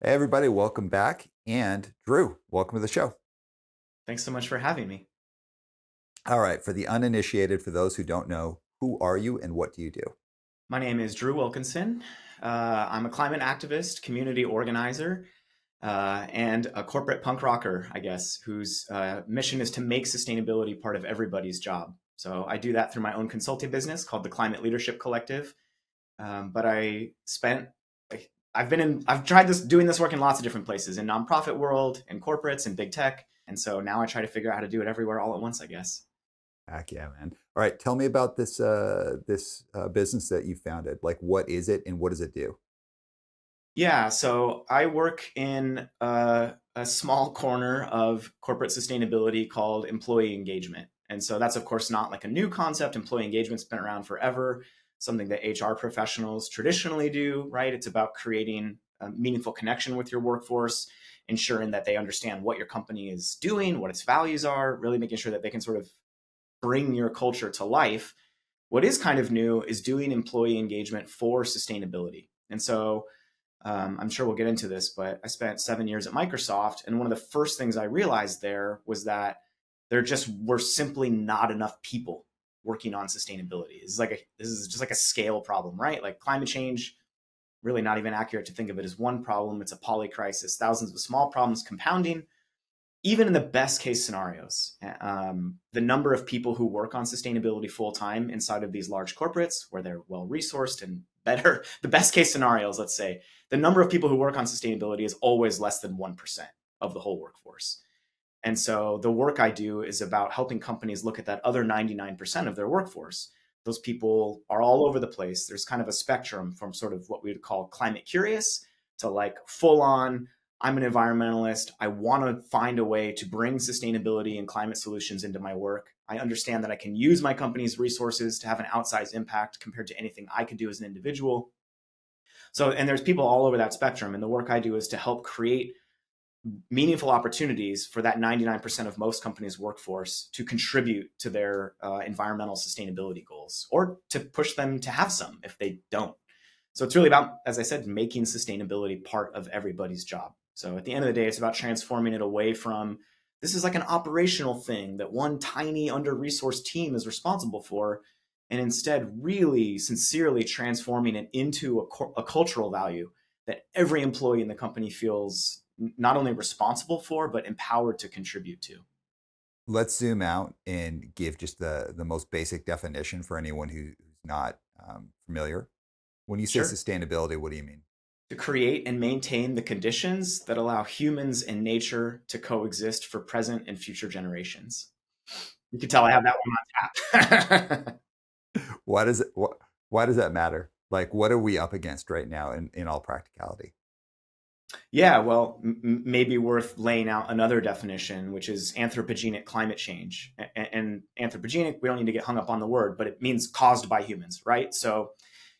Hey, everybody, welcome back. And Drew, welcome to the show. Thanks so much for having me. All right, for the uninitiated, for those who don't know, who are you and what do you do? My name is Drew Wilkinson. I'm a climate activist, community organizer, and a corporate punk rocker, I guess, whose mission is to make sustainability part of everybody's job. So I do that through my own consulting business called the Climate Leadership Collective. But I've tried doing this work in lots of different places, in nonprofit world, in corporates, in big tech. And so now I try to figure out how to do it everywhere all at once, I guess. Heck yeah, man. All right, tell me about this business that you founded. Like, what is it and what does it do? Yeah, so I work in a small corner of corporate sustainability called employee engagement. And so that's, of course, not like a new concept. Employee engagement's been around forever, something that HR professionals traditionally do, right? It's about creating a meaningful connection with your workforce, ensuring that they understand what your company is doing, what its values are, really making sure that they can sort of bring your culture to life. What is kind of new is doing employee engagement for sustainability. And so I'm sure we'll get into this, but I spent 7 years at Microsoft. And one of the first things I realized there was that there just were simply not enough people working on sustainability. This is just like a scale problem, right? Like climate change, really not even accurate to think of it as one problem. It's a poly crisis, thousands of small problems compounding. Even in the best case scenarios, the number of people who work on sustainability full time inside of these large corporates where they're well resourced and better, the best case scenarios, let's say, the number of people who work on sustainability is always less than 1% of the whole workforce. And so the work I do is about helping companies look at that other 99% of their workforce. Those people are all over the place. There's kind of a spectrum from sort of what we would call climate curious to like full on, I'm an environmentalist. I want to find a way to bring sustainability and climate solutions into my work. I understand that I can use my company's resources to have an outsized impact compared to anything I could do as an individual. So, and there's people all over that spectrum. And the work I do is to help create meaningful opportunities for that 99% of most companies' workforce to contribute to their environmental sustainability goals or to push them to have some if they don't. So it's really about, as I said, making sustainability part of everybody's job. So at the end of the day, it's about transforming it away from this is like an operational thing that one tiny under resourced team is responsible for, and instead really sincerely transforming it into a cultural value that every employee in the company feels not only responsible for, but empowered to contribute to. Let's zoom out and give just the most basic definition for anyone who's not familiar. When you say Sure. sustainability, what do you mean? To create and maintain the conditions that allow humans and nature to coexist for present and future generations. You can tell I have that one on tap. Why does it why does that matter? Like, what are we up against right now in all practicality? Yeah, well, maybe worth laying out another definition, which is anthropogenic climate change. And anthropogenic, we don't need to get hung up on the word, but it means caused by humans, right? So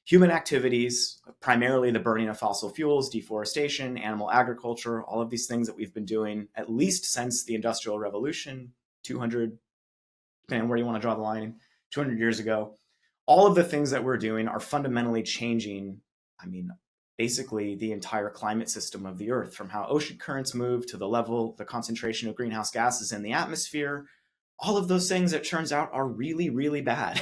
human activities, primarily the burning of fossil fuels, deforestation, animal agriculture, all of these things that we've been doing at least since the Industrial Revolution, 200, depending on where you want to draw the line, 200 years ago. All of the things that we're doing are fundamentally changing, I mean, basically the entire climate system of the Earth, from how ocean currents move to the level, the concentration of greenhouse gases in the atmosphere. All of those things, it turns out, are really, really bad,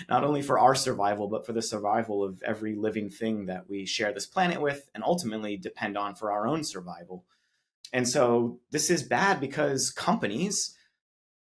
not only for our survival, but for the survival of every living thing that we share this planet with and ultimately depend on for our own survival. And so this is bad because companies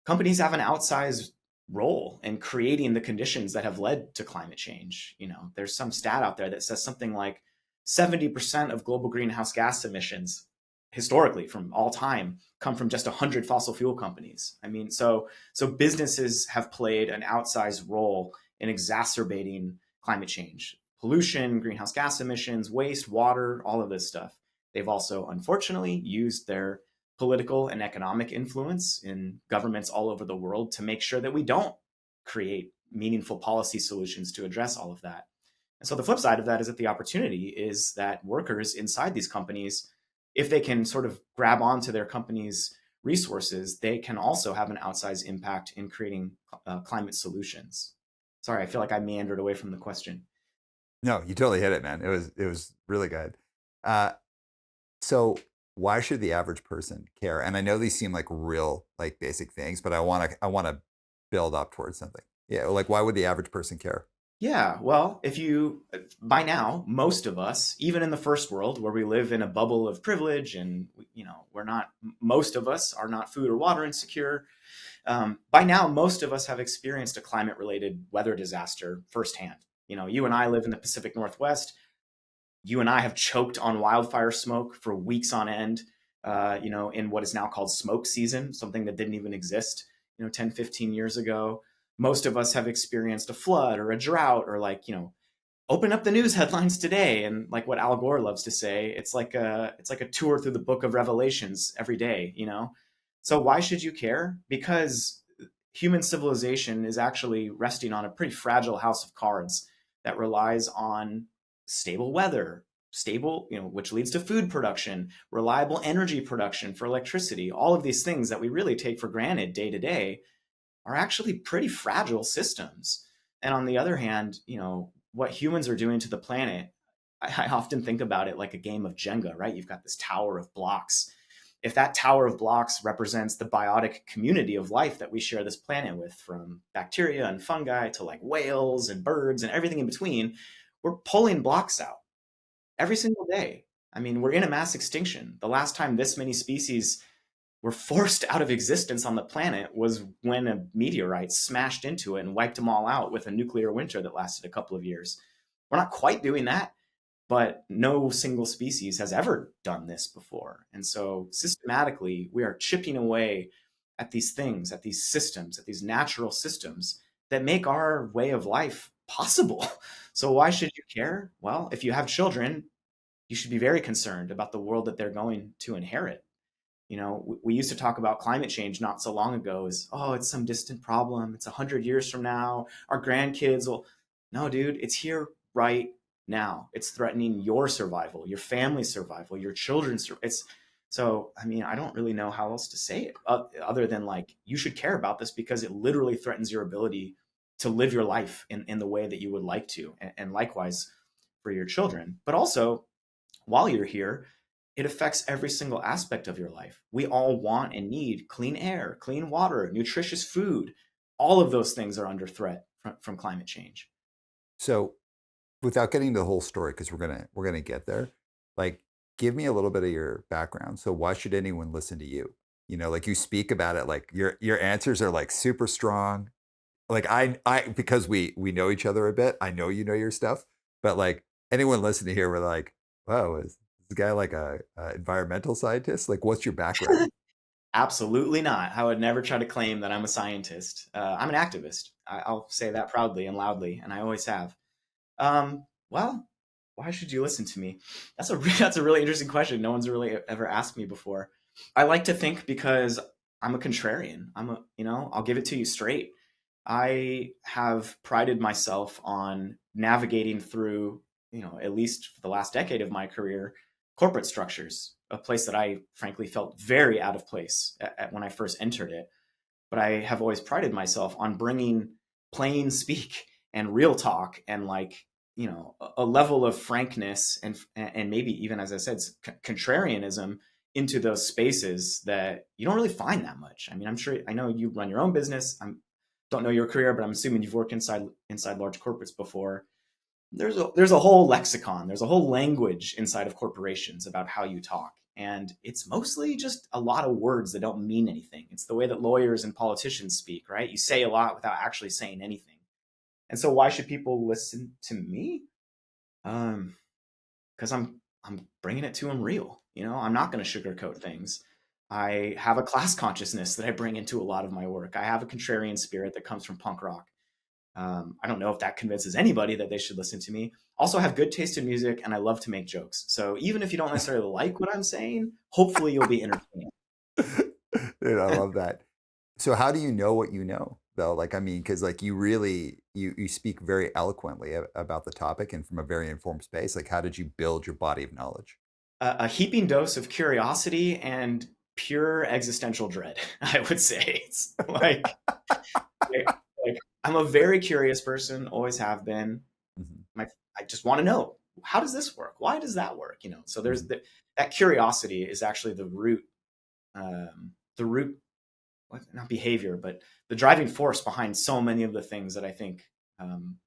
have an outsized role in creating the conditions that have led to climate change. You know, there's some stat out there that says something like 70% of global greenhouse gas emissions historically from all time come from just 100 fossil fuel companies. I mean, so businesses have played an outsized role in exacerbating climate change, pollution, greenhouse gas emissions, waste, water, all of this stuff. They've also unfortunately used their political and economic influence in governments all over the world to make sure that we don't create meaningful policy solutions to address all of that. And so the flip side of that is that the opportunity is that workers inside these companies, if they can sort of grab onto their company's resources, they can also have an outsized impact in creating climate solutions. Sorry, I feel like I meandered away from the question. No, you totally hit it, man. It was really good. Uh, So why should the average person care? And I know these seem like real, like basic things, but I want to build up towards something. Yeah, like why would the average person care? Yeah, well, if you, by now, most of us, even in the first world where we live in a bubble of privilege and, we're not, most of us are not food or water insecure. By now, most of us have experienced a climate related weather disaster firsthand. You and I live in the Pacific Northwest. You and I have choked on wildfire smoke for weeks on end, in what is now called smoke season, something that didn't even exist, 10, 15 years ago. Most of us have experienced a flood or a drought or open up the news headlines today. And like what Al Gore loves to say, it's like a tour through the book of Revelations every day. So why should you care? Because human civilization is actually resting on a pretty fragile house of cards that relies on stable weather, stable, which leads to food production, reliable energy production for electricity. All of these things that we really take for granted day to day are actually pretty fragile systems. And on the other hand, what humans are doing to the planet, I often think about it like a game of Jenga, right? You've got this tower of blocks. If that tower of blocks represents the biotic community of life that we share this planet with, from bacteria and fungi to like whales and birds and everything in between, we're pulling blocks out every single day. I mean, we're in a mass extinction. The last time this many species were forced out of existence on the planet was when a meteorite smashed into it and wiped them all out with a nuclear winter that lasted a couple of years. We're not quite doing that, but no single species has ever done this before. And so systematically, we are chipping away at these things, at these systems, at these natural systems that make our way of life possible. So why should you care? Well, if you have children, you should be very concerned about the world that they're going to inherit. We used to talk about climate change not so long ago as, oh, it's some distant problem. It's 100 years from now. Our grandkids will. No, dude, it's here right now. It's threatening your survival, your family's survival, your children's. It's so. I mean, I don't really know how else to say it other than like you should care about this because it literally threatens your ability to live your life in the way that you would like to, and likewise for your children. But also, while you're here, it affects every single aspect of your life. We all want and need clean air, clean water, nutritious food. All of those things are under threat from climate change. So without getting to the whole story, because we're gonna get there, like give me a little bit of your background. So why should anyone listen to you? Like you speak about it, like your answers are like super strong. Like I because we know each other a bit, I know you know your stuff, but like anyone listening here, we're like, wow, is this guy like a environmental scientist? Like, what's your background? Absolutely not. I would never try to claim that I'm a scientist. I'm an activist. I'll say that proudly and loudly, and I always have. Well, why should you listen to me? That's a really interesting question. No one's really ever asked me before. I like to think because I'm a contrarian. I'll give it to you straight. I have prided myself on navigating through, at least for the last decade of my career, corporate structures, a place that I frankly felt very out of place when I first entered it. But I have always prided myself on bringing plain speak and real talk and like, a level of frankness and maybe even, as I said, contrarianism into those spaces that you don't really find that much. I mean, I know you run your own business. I don't know your career, but I'm assuming you've worked inside large corporates before. There's a whole lexicon, there's a whole language inside of corporations about how you talk, and it's mostly just a lot of words that don't mean anything. It's the way that lawyers and politicians speak, right? You say a lot without actually saying anything. And so why should people listen to me? Because I'm bringing it to them real. I'm not going to sugarcoat things. I have a class consciousness that I bring into a lot of my work. I have a contrarian spirit that comes from punk rock. I don't know if that convinces anybody that they should listen to me. Also, I have good taste in music, and I love to make jokes. So even if you don't necessarily like what I'm saying, hopefully you'll be entertained. Dude, I love that. So how do you know what you know though? Like, I mean, because like you really you speak very eloquently about the topic and from a very informed space. Like, how did you build your body of knowledge? A heaping dose of curiosity and pure existential dread, I would say. It's like I'm a very curious person, always have been. Mhm. My, I just want to know. how does this work? Why does that work? So Mhm. that curiosity is actually the root, not behavior, but the driving force behind so many of the things that I think um,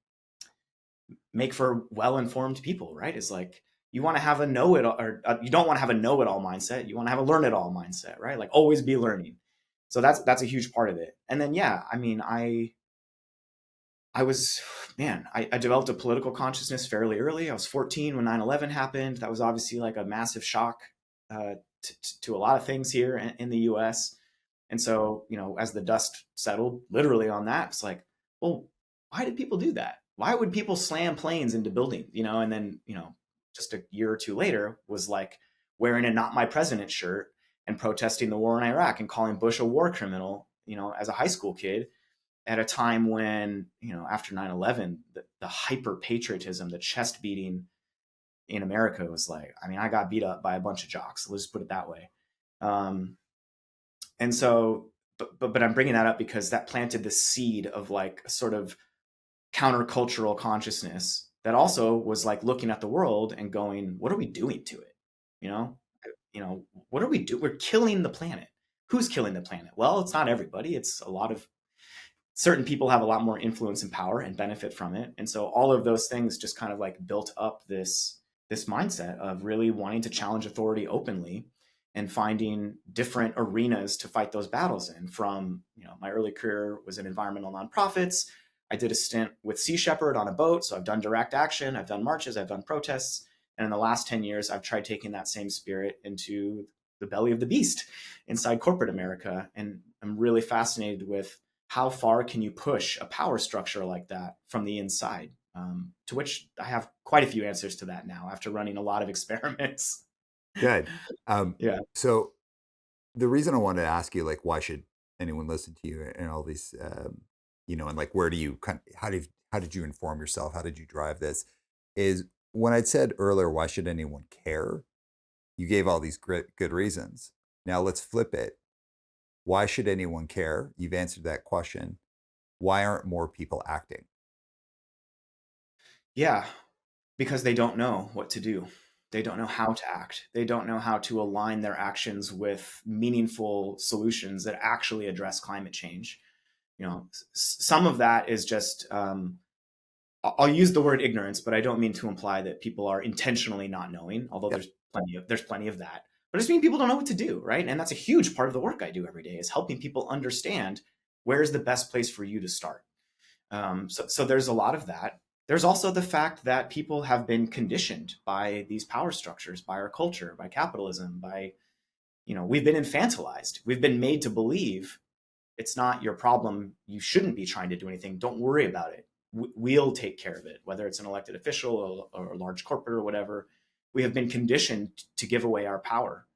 make for well-informed people, right? Is like, you want to have a know-it-all, or you don't want to have a know-it-all mindset. You want to have a learn-it-all mindset, right? Like, always be learning. So that's a huge part of it. And then, yeah, I mean, I was, man, I developed a political consciousness fairly early. I was 14 when 9/11 happened. That was obviously like a massive shock to a lot of things here in the US. And so, as the dust settled literally on that, it's like, well, why did people do that? Why would people slam planes into buildings? And then, just a year or two later was like wearing a "Not My President" shirt and protesting the war in Iraq and calling Bush a war criminal, as a high school kid at a time when, after 9/11, the hyper patriotism, the chest beating in America was like, I mean, I got beat up by a bunch of jocks. Let's just put it that way. Um, and so, but I'm bringing that up because that planted the seed of like a sort of countercultural consciousness that also was like looking at the world and going, what are we doing to it? You know, what are we doing? We're killing the planet. Who's killing the planet? Well, it's not everybody. It's a lot of certain people have a lot more influence and power and benefit from it. And so all of those things just kind of like built up this mindset of really wanting to challenge authority openly and finding different arenas to fight those battles in. From, my early career was in environmental nonprofits. I did a stint with Sea Shepherd on a boat. So I've done direct action, I've done marches, I've done protests. And in the last 10 years, I've tried taking that same spirit into the belly of the beast inside corporate America. And I'm really fascinated with how far can you push a power structure like that from the inside? To which I have quite a few answers to that now after running a lot of experiments. Good. Yeah. So the reason I wanted to ask you, like, why should anyone listen to you and all these, and like, where do you how did you inform yourself? How did you drive this? Is when I said earlier, why should anyone care? You gave all these great, good reasons. Now let's flip it. Why should anyone care? You've answered that question. Why aren't more people acting? Yeah. Because they don't know what to do. They don't know how to act. They don't know how to align their actions with meaningful solutions that actually address climate change. Some of that is just, I'll use the word ignorance, but I don't mean to imply that people are intentionally not knowing, although Yep. there's plenty of that. But I just mean people don't know what to do, right? And that's a huge part of the work I do every day, is helping people understand where's the best place for you to start. So there's a lot of that. There's also the fact that people have been conditioned by these power structures, by our culture, by capitalism, by, we've been infantilized. We've been made to believe it's not your problem. You shouldn't be trying to do anything. Don't worry about it. We'll take care of it, whether it's an elected official or a large corporate or whatever. We have been conditioned to give away our power.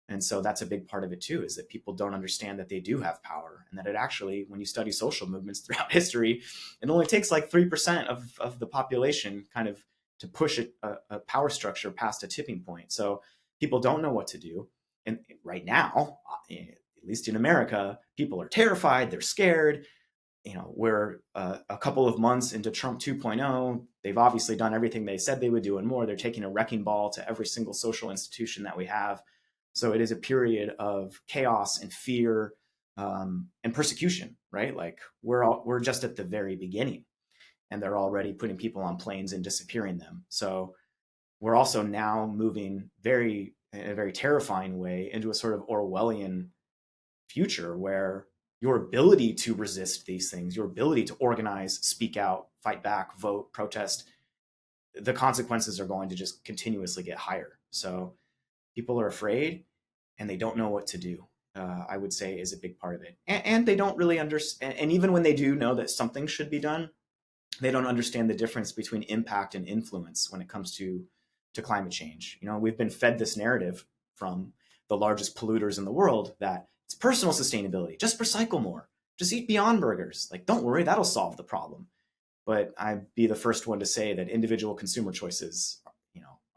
And so that's a big part of it too, is that people don't understand that they do have power, and that it actually, when you study social movements throughout history, it only takes like 3% of the population kind of to push a power structure past a tipping point. So people don't know what to do. And right now, at least in America, people are terrified, they're scared. We're a couple of months into Trump 2.0. They've obviously done everything they said they would do and more. They're taking a wrecking ball to every single social institution that we have. So it is a period of chaos and fear, and persecution, right? Like, we're just at the very beginning, and they're already putting people on planes and disappearing them. So we're also now moving in a very terrifying way into a sort of Orwellian future where your ability to resist these things, your ability to organize, speak out, fight back, vote, protest, the consequences are going to just continuously get higher. So people are afraid and they don't know what to do. I would say is a big part of it, and they don't really understand. And even when they do know that something should be done, they don't understand the difference between impact and influence when it comes to climate change. We've been fed this narrative from the largest polluters in the world that it's personal sustainability, just recycle more, just eat Beyond Burgers. Like, don't worry, that'll solve the problem. But I'd be the first one to say that individual consumer choices,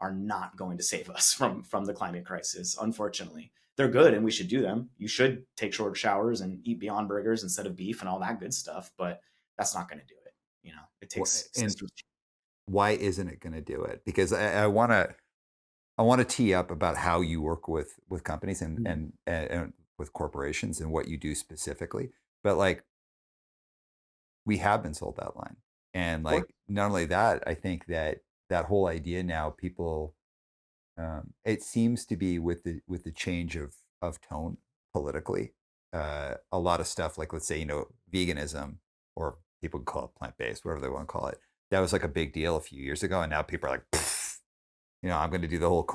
are not going to save us from the climate crisis. Unfortunately, they're good and we should do them. You should take short showers and eat Beyond Burgers instead of beef and all that good stuff. But that's not going to do it. It Wh- takes And systems. why isn't it going to do it? Because I want to tee up about how you work with companies and with corporations and what you do specifically. But like we have been sold that line. And Or like not only that, I think that that whole idea now people it seems to be with the change of tone politically. A lot of stuff like let's say, veganism or people can call it plant-based, whatever they want to call it. That was like a big deal a few years ago and now people are like I'm going to do the whole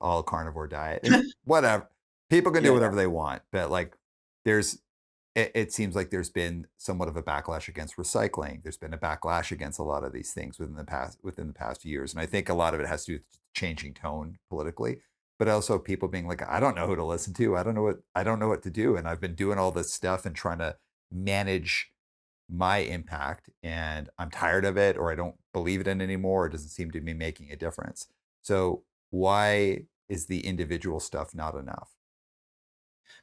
all carnivore diet and whatever. People can do yeah, whatever they want, but like there's, it seems like there's been somewhat of a backlash against recycling. There's been a backlash against a lot of these things within the past few years, and I think a lot of it has to do with changing tone politically, but also people being like, I don't know who to listen to. I don't know what to do, and I've been doing all this stuff and trying to manage my impact and I'm tired of it or I don't believe it in anymore. It doesn't seem to be making a difference. So why is the individual stuff not enough?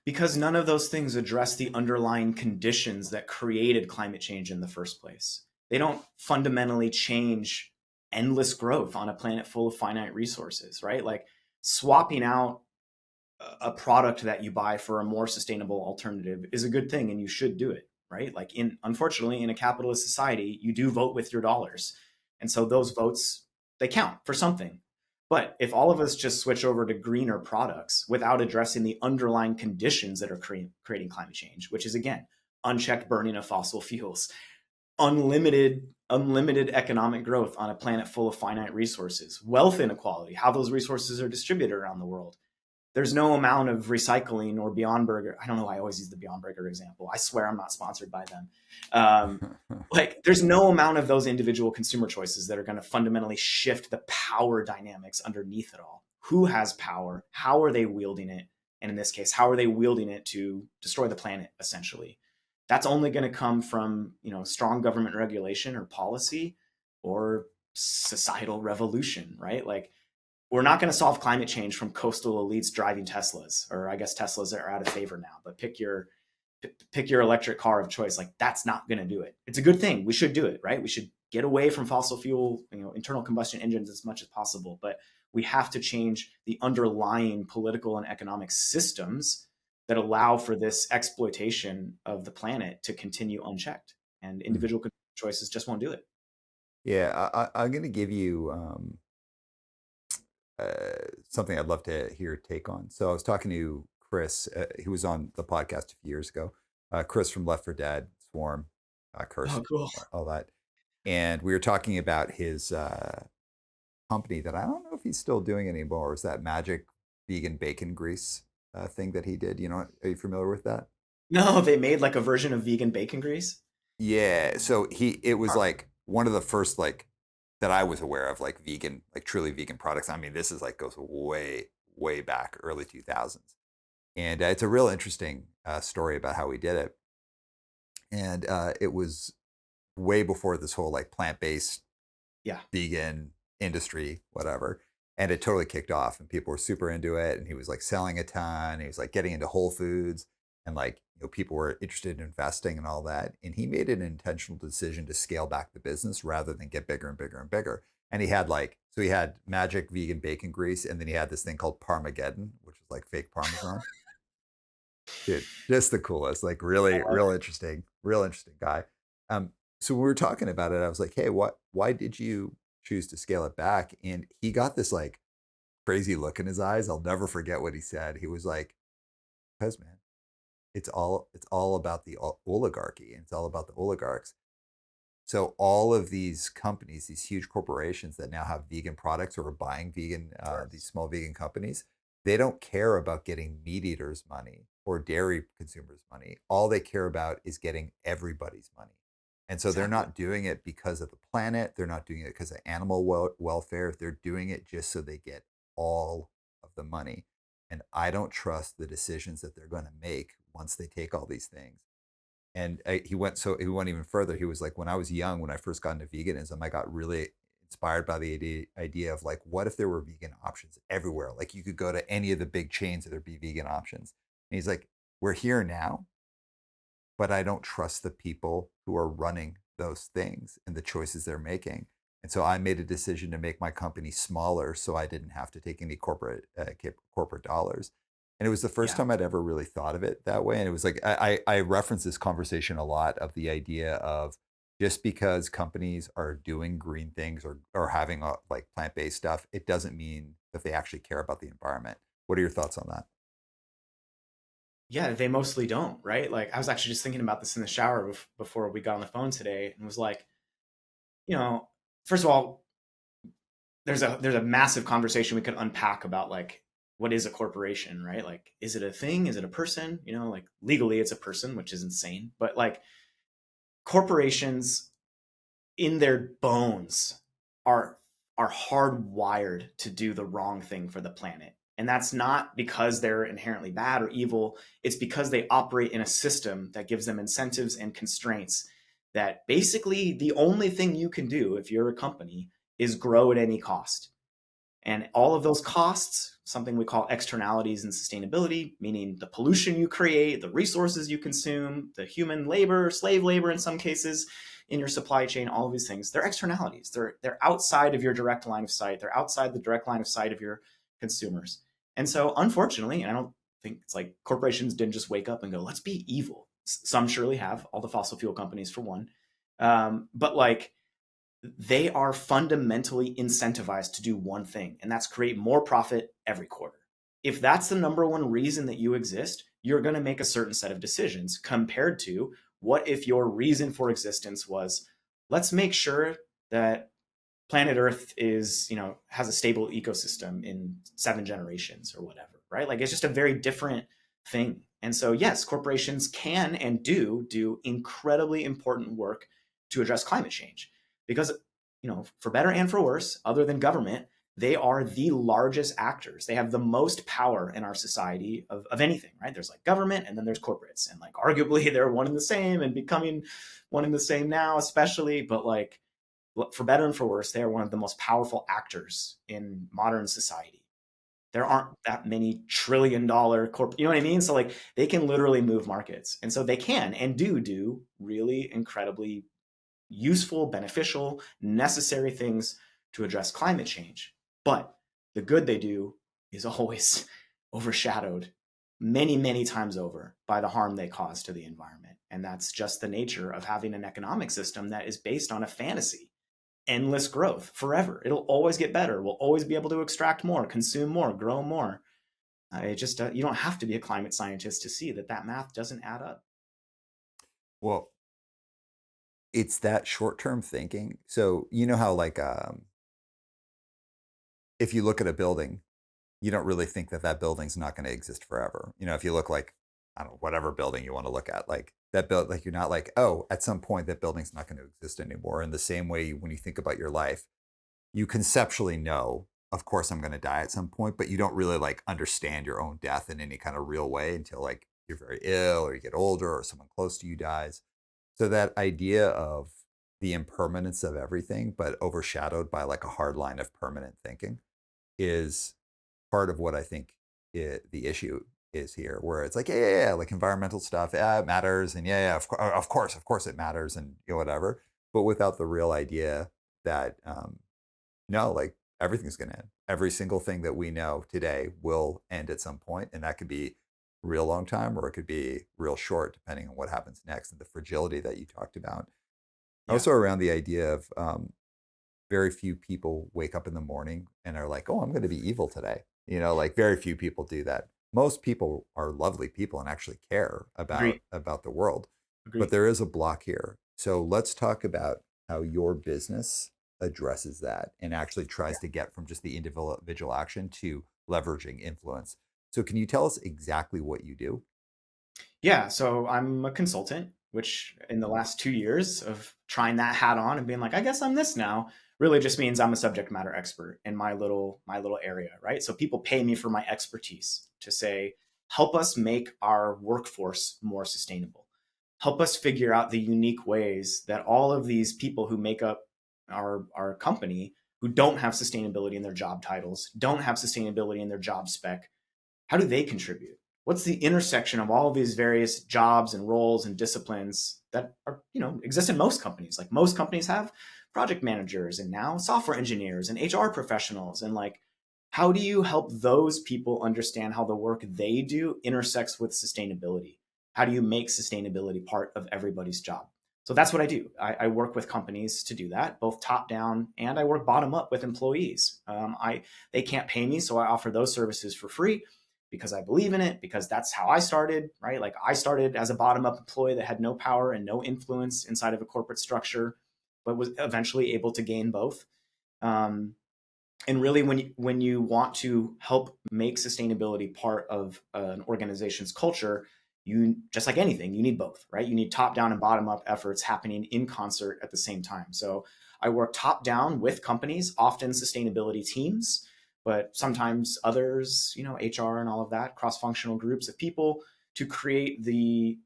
because none of those things address the underlying conditions that created climate change in the first place. They don't fundamentally change endless growth on a planet full of finite resources, right? Like swapping out a product that you buy for a more sustainable alternative is a good thing and you should do it, right? Like in unfortunately in a capitalist society, you do vote with your dollars. And so those votes they count for something. But if all of us just switch over to greener products without addressing the underlying conditions that are creating climate change, which is again, unchecked burning of fossil fuels, unlimited economic growth on a planet full of finite resources, wealth inequality, how those resources are distributed around the world, there's no amount of recycling or Beyond Burger. I don't know why I always use the Beyond Burger example. I swear I'm not sponsored by them. Like, there's no amount of those individual consumer choices that are going to fundamentally shift the power dynamics underneath it all. Who has power? How are they wielding it? And in this case, how are they wielding it to destroy the planet, essentially? That's only going to come from strong government regulation or policy or societal revolution, right? Like we're not going to solve climate change from coastal elites driving Teslas, or I guess Teslas are out of favor now. But pick your electric car of choice. Like that's not going to do it. It's a good thing. We should do it, right? We should get away from fossil fuel, internal combustion engines as much as possible. But we have to change the underlying political and economic systems that allow for this exploitation of the planet to continue unchecked. And individual choices just won't do it. Yeah, I'm going to give you something I'd love to hear your take on. So I was talking to Chris, he was on the podcast a few years ago. Chris from Left for Dead, Swarm, Oh, Cursed, cool. all that, and we were talking about his company that I don't know if he's still doing anymore. Is that magic vegan bacon grease thing that he did? Are you familiar with that? No, they made like a version of vegan bacon grease. Yeah. So it was like one of the first like that I was aware of like vegan, like truly vegan products. I mean, this is like goes way, way back, early 2000s. And it's a real interesting story about how we did it. And it was way before this whole like plant-based Yeah. vegan industry, whatever. And it totally kicked off and people were super into it. And he was like selling a ton. He was like getting into Whole Foods and like, people were interested in investing and all that. And he made an intentional decision to scale back the business rather than get bigger and bigger and bigger. And he had magic vegan bacon grease. And then he had this thing called Parmageddon, which was like fake Parmesan. Dude, just the coolest, like really, real interesting guy. So when we were talking about it, I was like, hey, why did you choose to scale it back? And he got this like crazy look in his eyes. I'll never forget what he said. He was like, because man, it's all about the oligarchy and it's all about the oligarchs. So all of these companies, these huge corporations that now have vegan products or are buying these small vegan companies, they don't care about getting meat eaters money or dairy consumers money. All they care about is getting everybody's money. And so they're Exactly. not doing it because of the planet. They're not doing it because of animal welfare. They're doing it just so they get all of the money. And I don't trust the decisions that they're going to make once they take all these things. And he went even further. He was like, when I was young, when I first got into veganism, I got really inspired by the idea of like, what if there were vegan options everywhere? Like you could go to any of the big chains and there'd be vegan options. And he's like, we're here now, but I don't trust the people who are running those things and the choices they're making. And so I made a decision to make my company smaller so I didn't have to take any corporate dollars. And it was the first Yeah. time I'd ever really thought of it that way. And it was like I reference this conversation a lot of the idea of just because companies are doing green things or having like plant-based stuff, it doesn't mean that they actually care about the environment. What are your thoughts on that? Yeah, they mostly don't, right? Like I was actually just thinking about this in the shower before we got on the phone today, and was like, you know, first of all, there's a massive conversation we could unpack about like what is a corporation, right? Like, is it a thing? Is it a person? Like legally it's a person, which is insane. But like corporations in their bones are are hardwired to do the wrong thing for the planet. And that's not because they're inherently bad or evil. It's because they operate in a system that gives them incentives and constraints that basically the only thing you can do if you're a company is grow at any cost. And all of those costs, something we call externalities in sustainability, meaning the pollution you create, the resources you consume, the human labor, slave labor in some cases in your supply chain, all of these things, they're externalities. They're outside of your direct line of sight. They're outside the direct line of sight of your consumers. And so unfortunately, and I don't think it's like corporations didn't just wake up and go, let's be evil. Some surely have, all the fossil fuel companies for one. But like they are fundamentally incentivized to do one thing, and that's create more profit every quarter. If that's the number one reason that you exist, you're going to make a certain set of decisions compared to what if your reason for existence was, let's make sure that planet Earth is, has a stable ecosystem in 7 generations or whatever, right? Like it's just a very different thing. And so, yes, corporations can and do incredibly important work to address climate change because, for better and for worse, other than government, they are the largest actors. They have the most power in our society of anything, right? There's like government and then there's corporates. And like arguably they're one and the same and becoming one and the same now, especially. But like for better and for worse, they are one of the most powerful actors in modern society. There aren't that many $1 trillion you know what I mean? So like they can literally move markets. And so they can and do really incredibly useful, beneficial, necessary things to address climate change. But the good they do is always overshadowed many, many times over by the harm they cause to the environment. And that's just the nature of having an economic system that is based on a fantasy. Endless growth forever. It'll always get better. We'll always be able to extract more, consume more, grow more. It just you don't have to be a climate scientist to see that that math doesn't add up. Well, it's that short-term thinking. So you know how like if you look at a building, you don't really think that that building's not going to exist forever. If you look like, I don't know, whatever building you want to look at, like that build, like you're not like, oh, at some point that building's not going to exist anymore. In the same way, when you think about your life, you conceptually know, of course, I'm going to die at some point, but you don't really like understand your own death in any kind of real way until like you're very ill or you get older or someone close to you dies. So that idea of the impermanence of everything, but overshadowed by like a hard line of permanent thinking is part of what I think the issue is here, where it's like, yeah, yeah, yeah, like environmental stuff, yeah, it matters, and yeah, yeah, of course, it matters, and whatever, but without the real idea that no, like everything's going to end. Every single thing that we know today will end at some point, and that could be real long time, or it could be real short, depending on what happens next and the fragility that you talked about. Yeah. Also, around the idea of very few people wake up in the morning and are like, "Oh, I'm going to be evil today." Like very few people do that. Most people are lovely people and actually care Agreed. about the world. But Agreed. there is a block here. So let's talk about how your business addresses that and actually Yeah. tries to get from just the individual action to leveraging influence. So can you tell us exactly what you do? Yeah. So I'm a consultant, which in the last 2 years of trying that hat on and being like, I guess I'm this now, really just means I'm a subject matter expert in my little area, right? So people pay me for my expertise to say, help us make our workforce more sustainable. Help us figure out the unique ways that all of these people who make up our company who don't have sustainability in their job titles, don't have sustainability in their job spec, how do they contribute? What's the intersection of all of these various jobs and roles and disciplines that are, exist in most companies? Like most companies have, project managers and now software engineers and HR professionals. And like, how do you help those people understand how the work they do intersects with sustainability? How do you make sustainability part of everybody's job? So that's what I do. I work with companies to do that, both top down, and I work bottom up with employees. They can't pay me, so I offer those services for free because I believe in it, because that's how I started, right? Like I started as a bottom up employee that had no power and no influence inside of a corporate structure, but was eventually able to gain both. Um, and really, when you want to help make sustainability part of an organization's culture, you, just like anything, you need both, right? You need top down and bottom up efforts happening in concert at the same time. So I work top down with companies, often sustainability teams, but sometimes others, HR and all of that, cross functional groups of people, to create the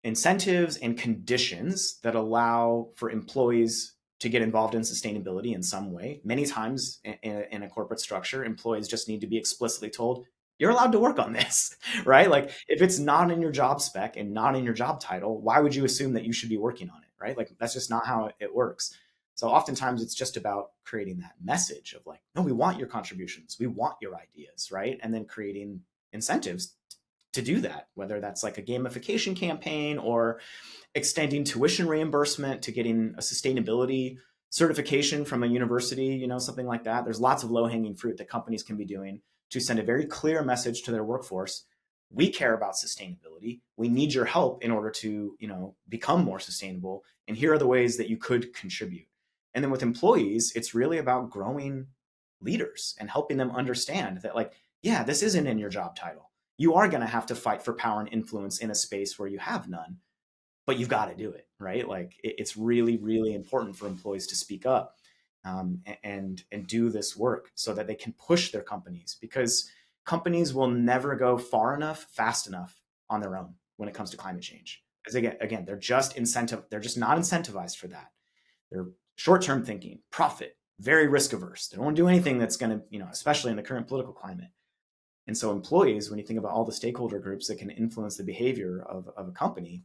incentives and conditions that allow for employees to get involved in sustainability in some way. Many times in a corporate structure, employees just need to be explicitly told, you're allowed to work on this, right? Like if it's not in your job spec and not in your job title, why would you assume that you should be working on it, right? Like that's just not how it works. So oftentimes it's just about creating that message of like, no, we want your contributions, we want your ideas, right? And then creating incentives to do that, whether that's like a gamification campaign or extending tuition reimbursement to getting a sustainability certification from a university, something like that. There's lots of low hanging fruit that companies can be doing to send a very clear message to their workforce. We care about sustainability. We need your help in order to, become more sustainable. And here are the ways that you could contribute. And then with employees, it's really about growing leaders and helping them understand that, like, yeah, this isn't in your job title. You are going to have to fight for power and influence in a space where you have none, but you've got to do it, right? Like it's really, really important for employees to speak up, and do this work so that they can push their companies, because companies will never go far enough, fast enough on their own when it comes to climate change. Because again, they're just not incentivized for that. They're short-term thinking, profit, very risk averse. They don't want to do anything that's going to, especially in the current political climate. And so employees, when you think about all the stakeholder groups that can influence the behavior of a company,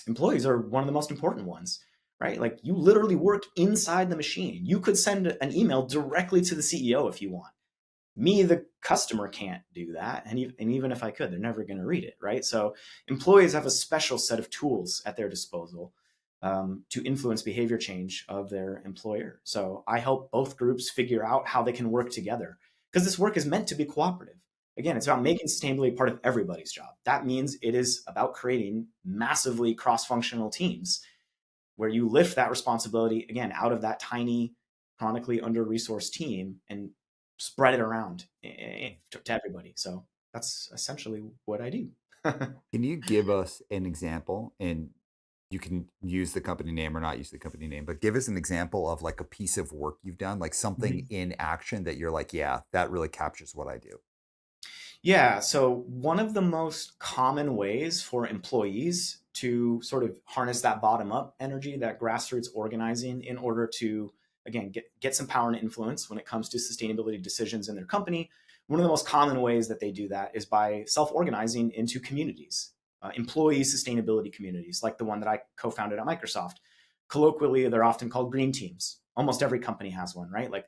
employees are one of the most important ones, right? Like you literally work inside the machine. You could send an email directly to the CEO if you want. Me, the customer, can't do that. And even if I could, they're never going to read it, right? So employees have a special set of tools at their disposal to influence behavior change of their employer. So I help both groups figure out how they can work together, because this work is meant to be cooperative. Again, it's about making sustainability part of everybody's job. That means it is about creating massively cross-functional teams where you lift that responsibility, again, out of that tiny, chronically under-resourced team and spread it around to everybody. So that's essentially what I do. Can you give us an example? And you can use the company name or not use the company name, but give us an example of like a piece of work you've done, like something in action that you're like, yeah, that really captures what I do. Yeah. So one of the most common ways for employees to sort of harness that bottom up energy, that grassroots organizing, in order to, again, get some power and influence when it comes to sustainability decisions in their company. One of the most common ways that they do that is by self-organizing into communities, employee sustainability communities, like the one that I co-founded at Microsoft. Colloquially, they're often called green teams. Almost every company has one, right? Like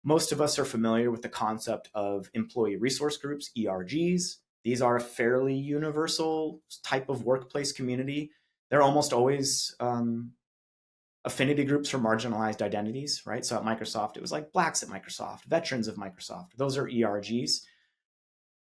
most of us are familiar with the concept of employee resource groups, ERGs. These are a fairly universal type of workplace community. They're almost always affinity groups for marginalized identities, right? So at Microsoft, it was like Blacks at Microsoft, veterans of Microsoft. Those are ERGs.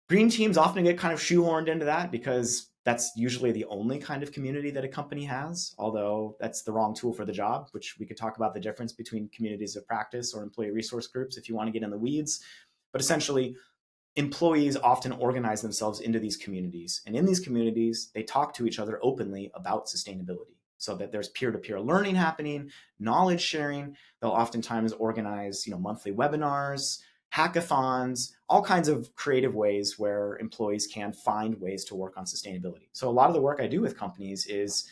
Green teams often get kind of shoehorned into that because that's usually the only kind of community that a company has, although that's the wrong tool for the job, which we could talk about the difference between communities of practice or employee resource groups if you want to get in the weeds. But essentially, employees often organize themselves into these communities. And in these communities, they talk to each other openly about sustainability, so that there's peer-to-peer learning happening, knowledge sharing. They'll oftentimes organize, monthly webinars, hackathons, all kinds of creative ways where employees can find ways to work on sustainability. So a lot of the work I do with companies is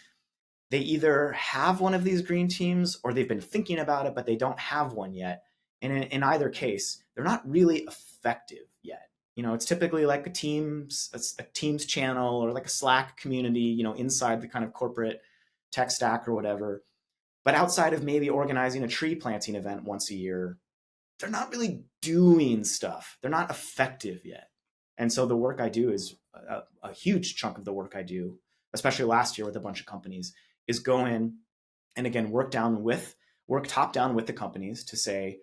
they either have one of these green teams or they've been thinking about it, but they don't have one yet. And in either case, they're not really effective yet. It's typically like a Teams channel or like a Slack community, inside the kind of corporate tech stack or whatever. But outside of maybe organizing a tree planting event once a year, they're not really doing stuff. They're not effective yet. And so the work I do is a huge chunk of the work I do, especially last year with a bunch of companies, is go in and again work top down with the companies to say,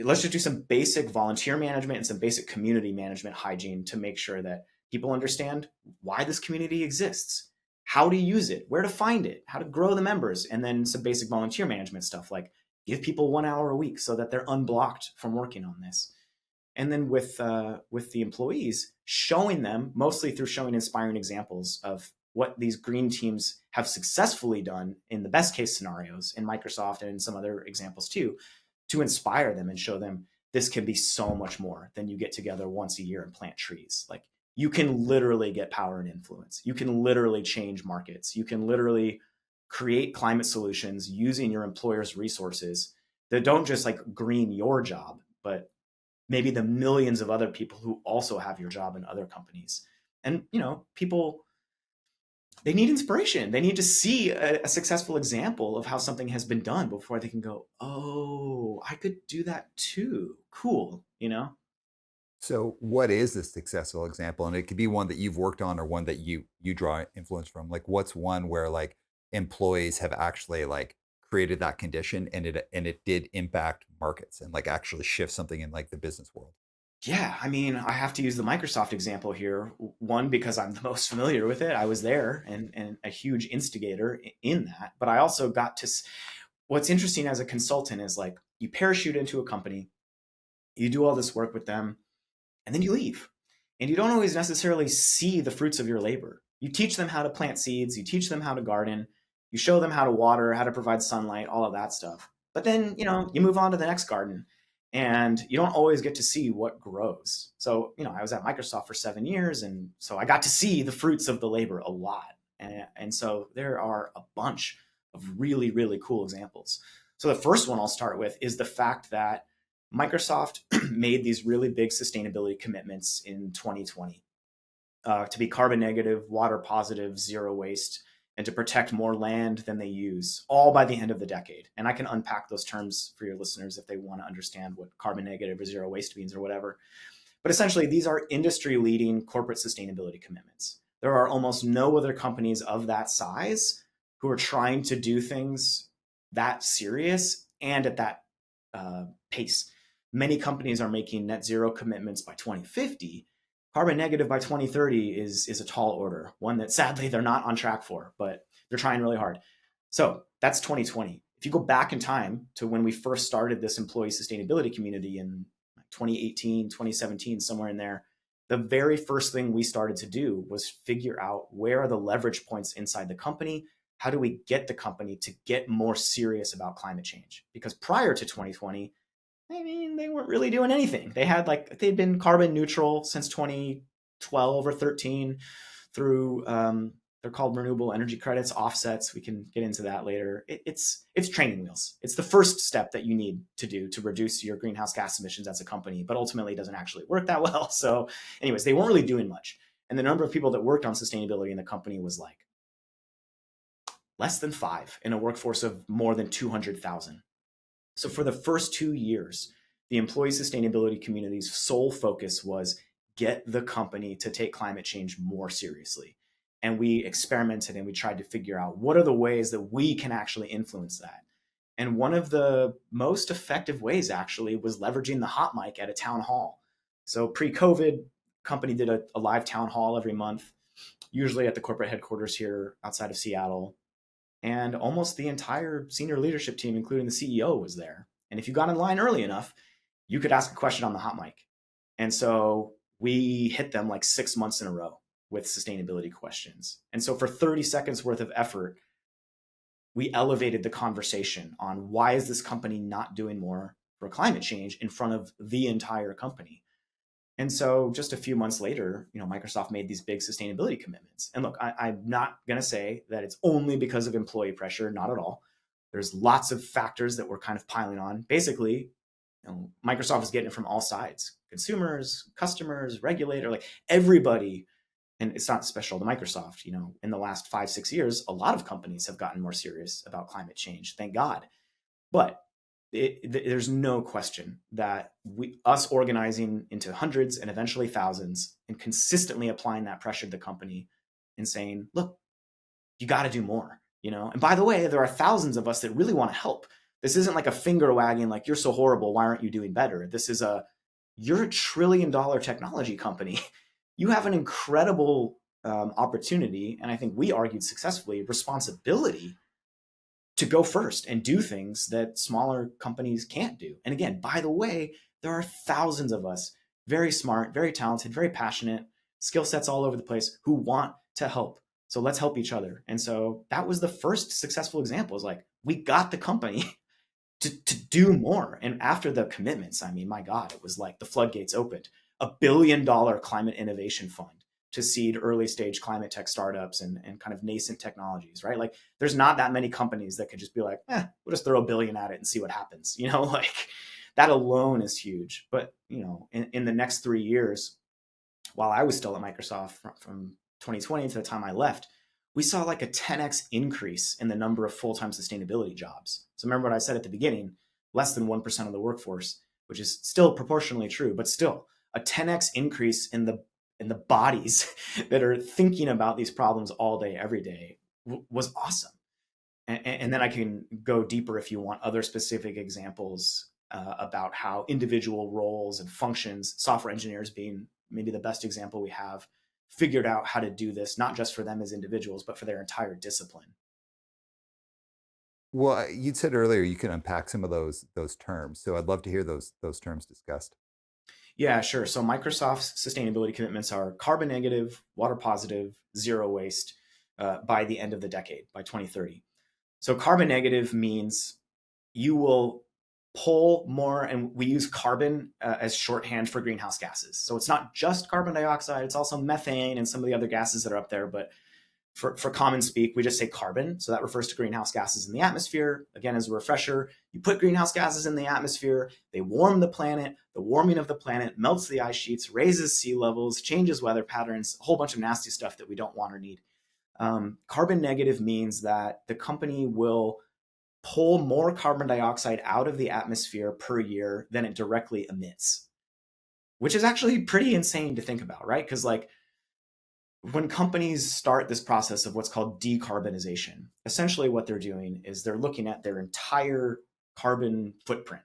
let's just do some basic volunteer management and some basic community management hygiene to make sure that people understand why this community exists, how to use it, where to find it, how to grow the members, and then some basic volunteer management stuff like give people 1 hour a week so that they're unblocked from working on this. And then with the employees, showing them mostly through showing inspiring examples of what these green teams have successfully done in the best case scenarios in Microsoft and in some other examples too, to inspire them and show them this can be so much more than you get together once a year and plant trees. Like you can literally get power and influence. You can literally change markets. You can literally create climate solutions using your employer's resources that don't just like green your job, but maybe the millions of other people who also have your job in other companies. And, people, they need inspiration. They need to see a successful example of how something has been done before they can go, oh, I could do that too. Cool. So what is a successful example? And it could be one that you've worked on or one that you draw influence from. Like what's one where like employees have actually like created that condition and it did impact markets and like actually shift something in like the business world. Yeah, I mean, I have to use the Microsoft example here. One, because I'm the most familiar with it. I was there and a huge instigator in that. But I also got to, what's interesting as a consultant is like you parachute into a company, you do all this work with them, and then you leave. And you don't always necessarily see the fruits of your labor. You teach them how to plant seeds, you teach them how to garden, you show them how to water, how to provide sunlight, all of that stuff. But then, you move on to the next garden and you don't always get to see what grows. So, I was at Microsoft for 7 years. And so I got to see the fruits of the labor a lot. And so there are a bunch of really, really cool examples. So the first one I'll start with is the fact that Microsoft made these really big sustainability commitments in 2020 to be carbon negative, water positive, zero waste, and to protect more land than they use, all by the end of the decade. And I can unpack those terms for your listeners if they want to understand what carbon negative or zero waste means or whatever. But essentially, these are industry leading corporate sustainability commitments. There are almost no other companies of that size who are trying to do things that serious and at that pace. Many companies are making net zero commitments by 2050. Carbon negative by 2030 is a tall order, one that sadly they're not on track for, but they're trying really hard. So that's 2020. If you go back in time to when we first started this employee sustainability community in 2018, 2017, somewhere in there, the very first thing we started to do was figure out where are the leverage points inside the company. How do we get the company to get more serious about climate change? Because prior to 2020, I mean, they weren't really doing anything. They'd been carbon neutral since 2012 or 13 through they're called renewable energy credits, offsets. We can get into that later. It's training wheels. It's the first step that you need to do to reduce your greenhouse gas emissions as a company, but ultimately it doesn't actually work that well. So, anyways, they weren't really doing much, and the number of people that worked on sustainability in the company was like less than 5 in a workforce of more than 200,000. So for the first 2 years, the employee sustainability community's sole focus was get the company to take climate change more seriously. And we experimented and we tried to figure out what are the ways that we can actually influence that. And one of the most effective ways actually was leveraging the hot mic at a town hall. So pre-COVID, company did a live town hall every month, usually at the corporate headquarters here outside of Seattle. And almost the entire senior leadership team, including the CEO, was there. And if you got in line early enough, you could ask a question on the hot mic. And so we hit them like 6 months in a row with sustainability questions. And so for 30 seconds worth of effort, we elevated the conversation on why is this company not doing more for climate change in front of the entire company. And so just a few months later, Microsoft made these big sustainability commitments. And look, I'm not going to say that it's only because of employee pressure, not at all. There's lots of factors that we're kind of piling on. Basically, Microsoft is getting it from all sides: consumers, customers, regulator, like everybody and it's not special to Microsoft. You know, in the last 5-6 years, a lot of companies have gotten more serious about climate change. Thank God. But there's no question that us organizing into hundreds and eventually thousands and consistently applying that pressure to the company and saying, look, you got to do more, you know? And by the way, there are thousands of us that really want to help. This isn't like a finger wagging, like, you're so horrible, why aren't you doing better? This is you're $1 trillion technology company. You have an incredible opportunity, and I think we argued successfully, responsibility to go first and do things that smaller companies can't do. And again, by the way, there are thousands of us, very smart, very talented, very passionate, skill sets all over the place, who want to help. So let's help each other. And so that was the first successful example, is like, we got the company to do more. And after the commitments, I mean, my God, it was like the floodgates opened. $1 billion climate innovation fund to seed early stage climate tech startups and kind of nascent technologies, right? Like, there's not that many companies that could just be like, we'll just throw $1 billion at it and see what happens. You know, like, that alone is huge. But, you know, in the next 3 years, while I was still at Microsoft from 2020 to the time I left, we saw like a 10x increase in the number of full-time sustainability jobs. So remember what I said at the beginning, less than 1% of the workforce, which is still proportionally true, but still a 10x increase in the bodies that are thinking about these problems all day, every day, was awesome. And then I can go deeper if you want other specific examples about how individual roles and functions, software engineers being maybe the best example we have, figured out how to do this, not just for them as individuals, but for their entire discipline. Well, you'd said earlier you can unpack some of those terms, so I'd love to hear those terms discussed. Yeah, sure. So Microsoft's sustainability commitments are carbon negative, water positive, zero waste by the end of the decade, by 2030. So carbon negative means you will pull more, and we use carbon as shorthand for greenhouse gases. So it's not just carbon dioxide, it's also methane and some of the other gases that are up there. But for common speak, we just say carbon. So that refers to greenhouse gases in the atmosphere. Again, as a refresher, you put greenhouse gases in the atmosphere, they warm the planet. The warming of the planet melts the ice sheets, raises sea levels, changes weather patterns, a whole bunch of nasty stuff that we don't want or need. Carbon negative means that the company will pull more carbon dioxide out of the atmosphere per year than it directly emits, which is actually pretty insane to think about, right? Because, like, when companies start this process of what's called decarbonization, essentially what they're doing is they're looking at their entire carbon footprint.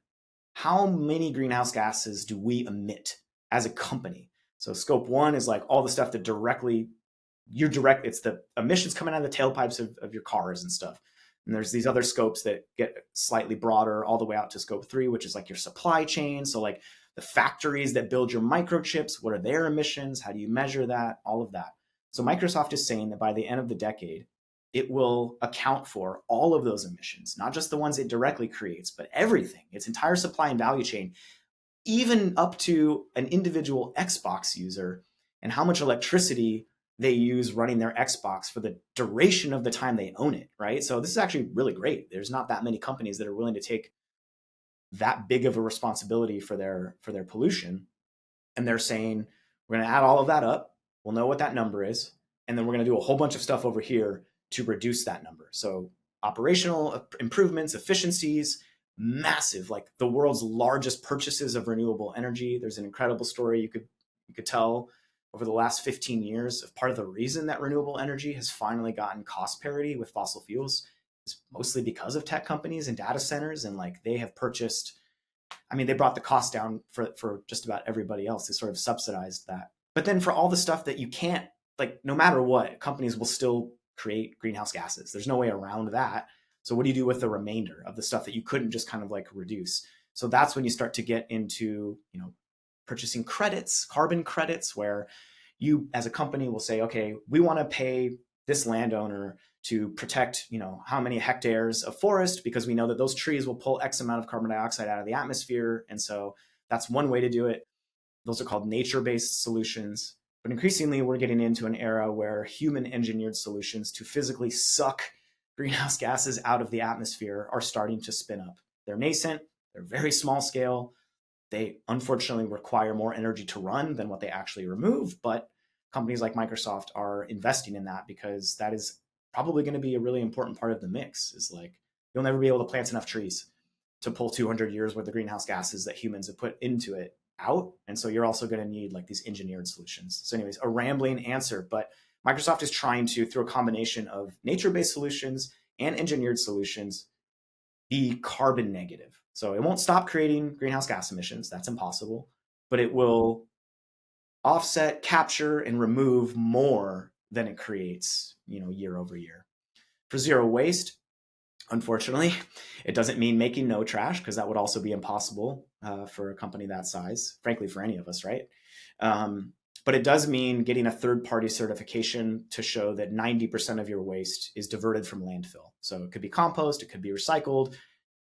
How many greenhouse gases do we emit as a company? So scope 1 is like all the stuff that it's the emissions coming out of the tailpipes of your cars and stuff. And there's these other scopes that get slightly broader, all the way out to scope 3, which is like your supply chain. So like the factories that build your microchips, what are their emissions? How do you measure that? All of that. So Microsoft is saying that by the end of the decade, it will account for all of those emissions, not just the ones it directly creates, but everything, its entire supply and value chain, even up to an individual Xbox user and how much electricity they use running their Xbox for the duration of the time they own it, right? So this is actually really great. There's not that many companies that are willing to take that big of a responsibility for their pollution. And they're saying, we're going to add all of that up. We'll know what that number is. And then we're going to do a whole bunch of stuff over here to reduce that number. So operational improvements, efficiencies, massive, like the world's largest purchases of renewable energy. There's an incredible story you could tell over the last 15 years of part of the reason that renewable energy has finally gotten cost parity with fossil fuels is mostly because of tech companies and data centers. And like they have purchased, I mean, they brought the cost down for just about everybody else. They sort of subsidized that. But then for all the stuff that you can't, like, no matter what, companies will still create greenhouse gases. There's no way around that. So what do you do with the remainder of the stuff that you couldn't just kind of like reduce? So that's when you start to get into, you know, purchasing credits, carbon credits, where you as a company will say, okay, we want to pay this landowner to protect, you know, how many hectares of forest, because we know that those trees will pull X amount of carbon dioxide out of the atmosphere. And so that's one way to do it. Those are called nature-based solutions. But increasingly, we're getting into an era where human-engineered solutions to physically suck greenhouse gases out of the atmosphere are starting to spin up. They're nascent. They're very small scale. They unfortunately require more energy to run than what they actually remove, but companies like Microsoft are investing in that, because that is probably going to be a really important part of the mix. Is like, you'll never be able to plant enough trees to pull 200 years worth of greenhouse gases that humans have put into it out. And so you're also going to need like these engineered solutions. So anyways, a rambling answer, but Microsoft is trying to, through a combination of nature-based solutions and engineered solutions, be carbon negative. So it won't stop creating greenhouse gas emissions. That's impossible, but it will offset, capture, and remove more than it creates, year over year. For zero waste, unfortunately, it doesn't mean making no trash, because that would also be impossible for a company that size, frankly, for any of us, right? But it does mean getting a third-party certification to show that 90% of your waste is diverted from landfill. So it could be compost, it could be recycled, it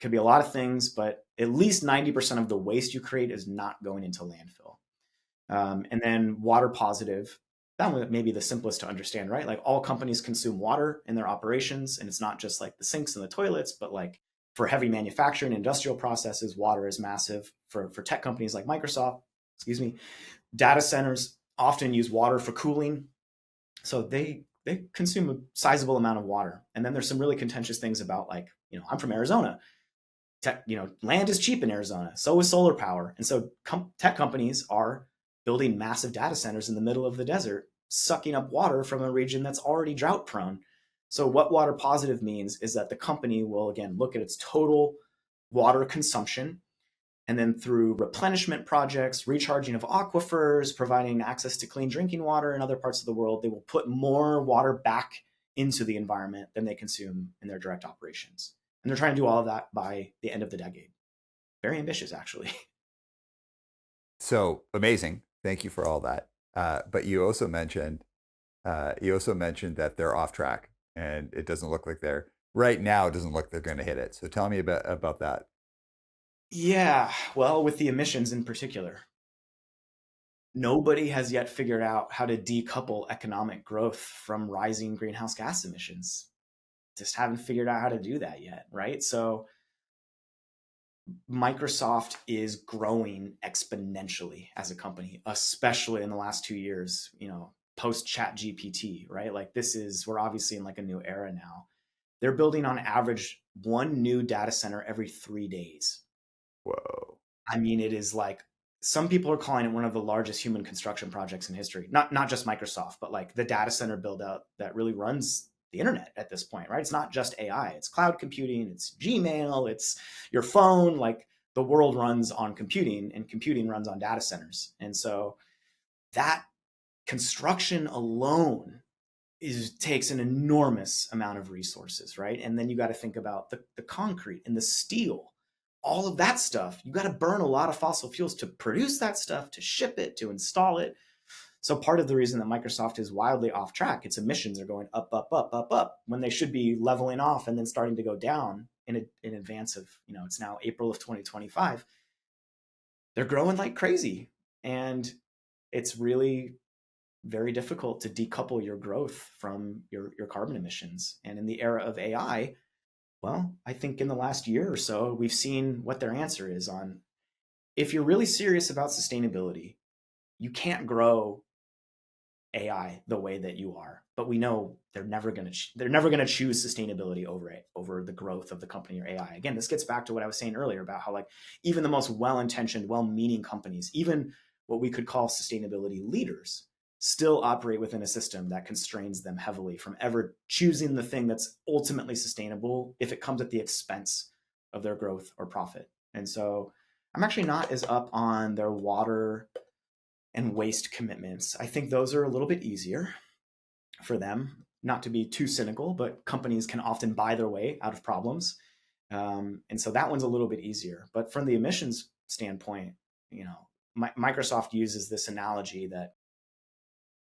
could be a lot of things, but at least 90% of the waste you create is not going into landfill. And then water positive, that may be the simplest to understand, right? Like, all companies consume water in their operations, and it's not just like the sinks and the toilets, but like for heavy manufacturing, industrial processes, water is massive. For tech companies like Microsoft, data centers often use water for cooling. So they consume a sizable amount of water. And then there's some really contentious things about, like, I'm from Arizona. Land is cheap in Arizona. So is solar power. And so tech companies are building massive data centers in the middle of the desert, sucking up water from a region that's already drought prone. So what water positive means is that the company will, again, look at its total water consumption, and then through replenishment projects, recharging of aquifers, providing access to clean drinking water in other parts of the world, they will put more water back into the environment than they consume in their direct operations. And they're trying to do all of that by the end of the decade. Very ambitious, actually. So amazing. Thank you for all that. But you also mentioned that they're off track, and it doesn't look like they're right now. It doesn't look like they're going to hit it. So tell me about that. Yeah, well, with the emissions in particular, nobody has yet figured out how to decouple economic growth from rising greenhouse gas emissions. Just haven't figured out how to do that yet, right? So Microsoft is growing exponentially as a company, especially in the last 2 years, post chat GPT, right? Like, we're obviously in like a new era now. They're building on average one new data center every 3 days. Whoa. I mean, it is like, some people are calling it one of the largest human construction projects in history. Not just Microsoft, but like the data center build out that really runs the internet at this point, right? It's not just AI, it's cloud computing, it's Gmail, it's your phone. Like, the world runs on computing, and computing runs on data centers. And so that construction alone takes an enormous amount of resources, right? And then you got to think about the concrete and the steel, all of that stuff. You got to burn a lot of fossil fuels to produce that stuff, to ship it, to install it. So part of the reason that Microsoft is wildly off track, its emissions are going up, up, up, up, up, when they should be leveling off and then starting to go down in advance of, it's now April of 2025. They're growing like crazy. And it's really very difficult to decouple your growth from your carbon emissions. And in the era of AI, well, I think in the last year or so, we've seen what their answer is on, if you're really serious about sustainability, you can't grow AI the way that you are. But we know they're never going to choose sustainability over the growth of the company or AI. Again, this gets back to what I was saying earlier about how, like, even the most well-intentioned, well-meaning companies, even what we could call sustainability leaders, still operate within a system that constrains them heavily from ever choosing the thing that's ultimately sustainable if it comes at the expense of their growth or profit. And so I'm actually not as up on their water and waste commitments. I think those are a little bit easier for them. Not to be too cynical, but companies can often buy their way out of problems. And so that one's a little bit easier. But from the emissions standpoint, Microsoft uses this analogy that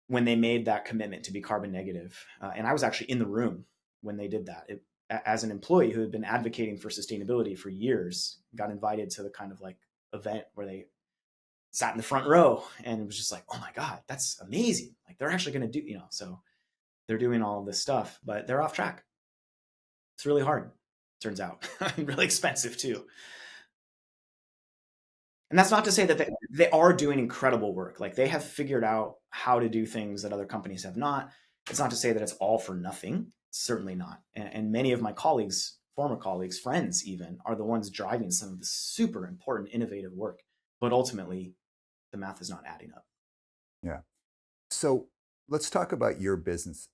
when they made that commitment to be carbon negative, and I was actually in the room when they did that, as an employee who had been advocating for sustainability for years, got invited to the kind of like event where they sat in the front row, and it was just like, oh my God, that's amazing. Like, they're actually going to do, so they're doing all of this stuff, but they're off track. It's really hard, turns out. Really expensive too. And that's not to say that they are doing incredible work. Like they have figured out how to do things that other companies have not. It's not to say that it's all for nothing. It's certainly not. And many of my colleagues, former colleagues, friends even, are the ones driving some of the super important, innovative work. But ultimately, the math is not adding up. Yeah. So let's talk about your business.